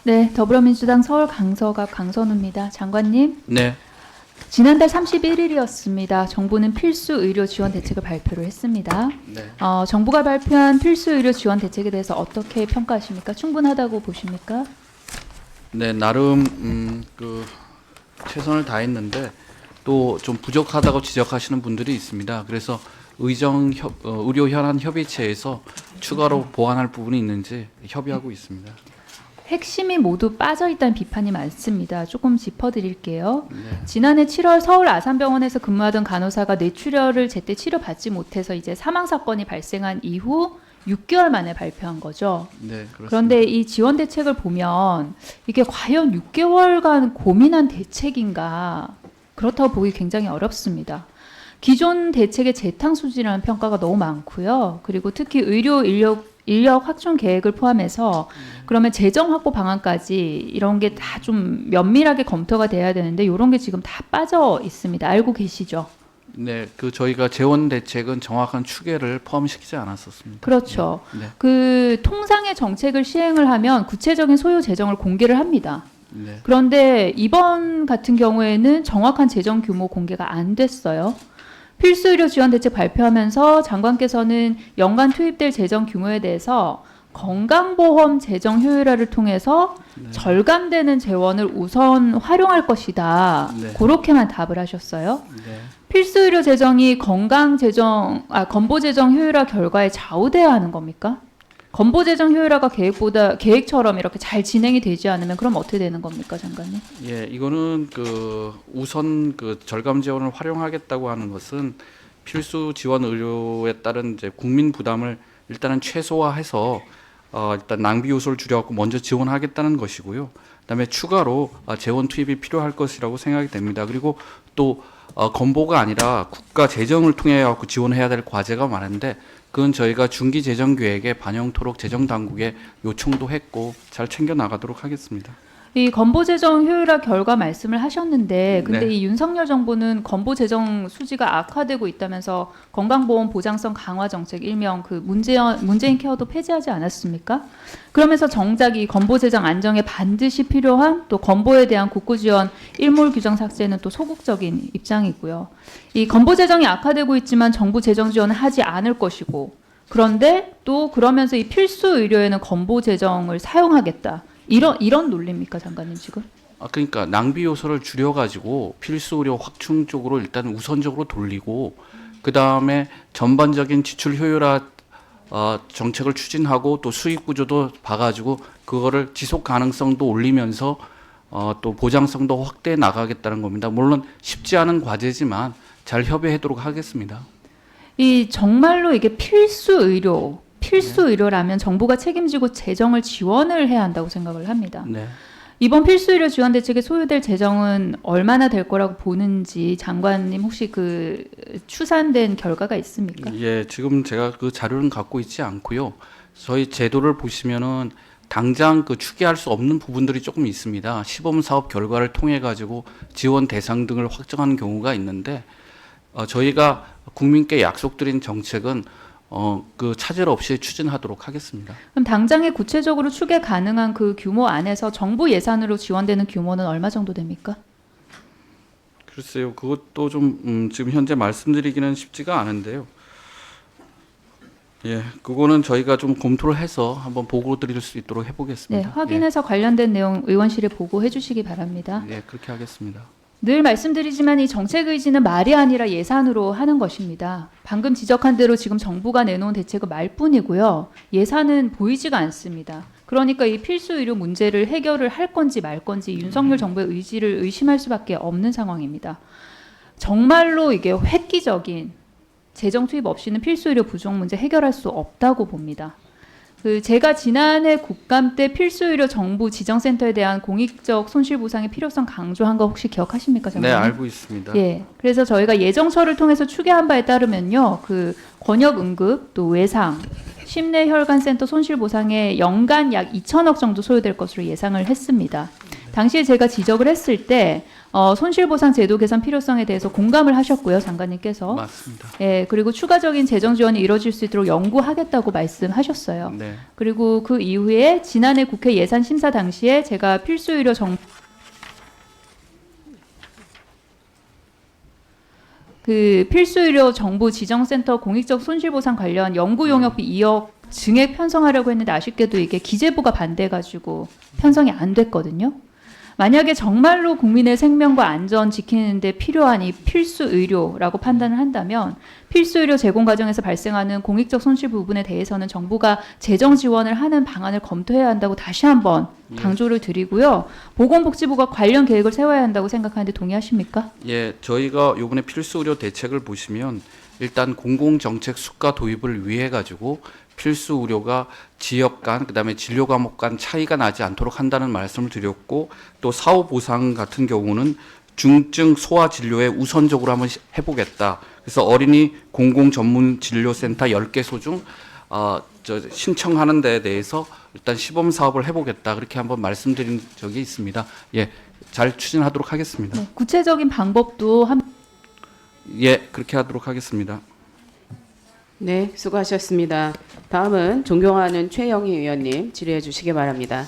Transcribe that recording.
네, 더불어민주당 서울 강서갑 강선우입니다. 장관님, 네, 지난달 31일이었습니다. 정부는 필수 의료 지원 대책을 발표를 했습니다. 네. 정부가 발표한 필수 의료 지원 대책에 대해서 어떻게 평가하십니까? 충분하다고 보십니까? 네, 나름 최선을 다했는데 또 좀 부족하다고 지적하시는 분들이 있습니다. 그래서 의료 현안 협의체에서 추가로 보완할 부분이 있는지 협의하고 있습니다. 핵심이 모두 빠져있다는 비판이 많습니다. 조금 짚어드릴게요. 네. 지난해 7월 서울 아산병원에서 근무하던 간호사가 뇌출혈을 제때 치료받지 못해서 이제 사망 사건이 발생한 이후 6개월 만에 발표한 거죠. 네, 그렇습니다. 그런데 이 지원 대책을 보면 이게 과연 6개월간 고민한 대책인가? 그렇다고 보기 굉장히 어렵습니다. 기존 대책의 재탕수지라는 평가가 너무 많고요. 그리고 특히 의료 인력 확충 계획을 포함해서 그러면 재정 확보 방안까지 이런 게 다 좀 면밀하게 검토가 돼야 되는데 이런 게 지금 다 빠져 있습니다. 알고 계시죠? 네, 저희가 재원 대책은 정확한 추계를 포함시키지 않았었습니다. 그렇죠. 네, 그 통상의 정책을 시행을 하면 구체적인 소요 재정을 공개를 합니다. 네. 그런데 이번 같은 경우에는 정확한 재정 규모 공개가 안 됐어요. 필수 의료 지원 대책 발표하면서 장관께서는 연간 투입될 재정 규모에 대해서 건강보험 재정 효율화를 통해서 네. 절감되는 재원을 우선 활용할 것이다. 네. 그렇게만 답을 하셨어요. 네. 필수 의료 재정이 건보 재정 효율화 결과에 좌우돼야 하는 겁니까? 건보 재정 효율화가 계획처럼 이렇게 잘 진행이 되지 않으면 그럼 어떻게 되는 겁니까, 장관님? 예, 이거는 우선 절감 지원을 활용하겠다고 하는 것은 필수 지원 의료에 따른 이제 국민 부담을 일단은 최소화해서 일단 낭비 요소를 줄여갖고 먼저 지원하겠다는 것이고요. 그다음에 추가로 재원 투입이 필요할 것이라고 생각이 됩니다. 그리고 또 건보가 아니라 국가 재정을 통해 갖고 지원해야 될 과제가 많은데 그건 저희가 중기 재정 계획에 반영토록 재정 당국에 요청도 했고 잘 챙겨 나가도록 하겠습니다. 이 건보 재정 효율화 결과 말씀을 하셨는데 근데 네. 이 윤석열 정부는 건보 재정 수지가 악화되고 있다면서 건강보험 보장성 강화 정책 일명 그 문재인 케어도 폐지하지 않았습니까? 그러면서 정작 이 건보 재정 안정에 반드시 필요한 또 건보에 대한 국고 지원 일몰 규정 삭제는 또 소극적인 입장이고요. 이 건보 재정이 악화되고 있지만 정부 재정 지원을 하지 않을 것이고 그런데 또 그러면서 이 필수 의료에는 건보 재정을 사용하겠다. 이런 논리입니까, 장관님 지금? 그러니까 낭비 요소를 줄여가지고 필수 의료 확충 쪽으로 일단 우선적으로 돌리고 그 다음에 전반적인 지출 효율화 정책을 추진하고 또 수익 구조도 봐가지고 그거를 지속 가능성도 올리면서 또 보장성도 확대해 나가겠다는 겁니다. 물론 쉽지 않은 과제지만 잘 협의하도록 하겠습니다. 이 정말로 이게 필수 의료라면 정부가 책임지고 재정을 지원을 해야 한다고 생각을 합니다. 네. 이번 필수 의료 지원 대책에 소요될 재정은 얼마나 될 거라고 보는지 장관님 혹시 그 추산된 결과가 있습니까? 예, 지금 제가 그 자료는 갖고 있지 않고요. 저희 제도를 보시면은 당장 추계할 수 없는 부분들이 조금 있습니다. 시범 사업 결과를 통해 가지고 지원 대상 등을 확정하는 경우가 있는데 저희가 국민께 약속드린 정책은 차질 없이 추진하도록 하겠습니다. 그럼 당장에 구체적으로 추계 가능한 그 규모 안에서 정부 예산으로 지원되는 규모는 얼마 정도 됩니까? 글쎄요, 그것도 좀 지금 현재 말씀드리기는 쉽지가 않은데요. 예, 그거는 저희가 좀 검토를 해서 한번 보고 드릴 수 있도록 네, 해보겠습니다. 확인해서 관련된 내용 의원실에 보고해 주시기 바랍니다. 예, 그렇게 하겠습니다. 늘 말씀드리지만 이 정책 의지는 말이 아니라 예산으로 하는 것입니다. 방금 지적한 대로 지금 정부가 내놓은 대책은 말뿐이고요. 예산은 보이지가 않습니다. 그러니까 이 필수 의료 문제를 해결을 할 건지 말 건지 윤석열 정부의 의지를 의심할 수밖에 없는 상황입니다. 정말로 이게 획기적인 재정 투입 없이는 필수 의료 부족 문제 해결할 수 없다고 봅니다. 제가 지난해 국감 때 필수 의료 정부 지정센터에 대한 공익적 손실 보상의 필요성 강조한 거 혹시 기억하십니까, 장관님? 네, 알고 있습니다. 예. 그래서 저희가 예정처를 통해서 추계한 바에 따르면요, 권역 응급 또 외상, 심내혈관센터 손실 보상에 연간 약 2천억 정도 소요될 것으로 예상을 했습니다. 당시에 제가 지적을 했을 때 손실보상 제도 개선 필요성에 대해서 공감을 하셨고요, 장관님께서. 맞습니다. 예, 그리고 추가적인 재정 지원이 이루어질 수 있도록 연구하겠다고 말씀하셨어요. 네. 그리고 그 이후에 지난해 국회 예산 심사 당시에 제가 필수의료 필수의료 정부 지정센터 공익적 손실보상 관련 연구 용역비 2억 증액 편성하려고 했는데 아쉽게도 이게 기재부가 반대해가지고 편성이 안 됐거든요. 만약에 정말로 국민의 생명과 안전 지키는데 필요한 이 필수 의료라고 판단을 한다면 필수 의료 제공 과정에서 발생하는 공익적 손실 부분에 대해서는 정부가 재정 지원을 하는 방안을 검토해야 한다고 다시 한번 강조를 드리고요. 보건복지부가 관련 계획을 세워야 한다고 생각하는데 동의하십니까? 예, 저희가 이번에 필수 의료 대책을 보시면 일단 공공정책 수가 도입을 위해 가지고 필수 의료가 지역 간 그다음에 진료 과목 간 차이가 나지 않도록 한다는 말씀을 드렸고 또 사후 보상 같은 경우는 중증 소아 진료에 우선적으로 한번 해보겠다. 그래서 어린이 공공 전문 진료센터 10개소 중 신청하는 데에 대해서 일단 시범 사업을 해보겠다. 그렇게 한번 말씀드린 적이 있습니다. 예, 잘 추진하도록 하겠습니다. 네, 구체적인 방법도 예, 그렇게 하도록 하겠습니다. 네, 수고하셨습니다. 다음은 존경하는 최영희 의원님 질의해 주시기 바랍니다.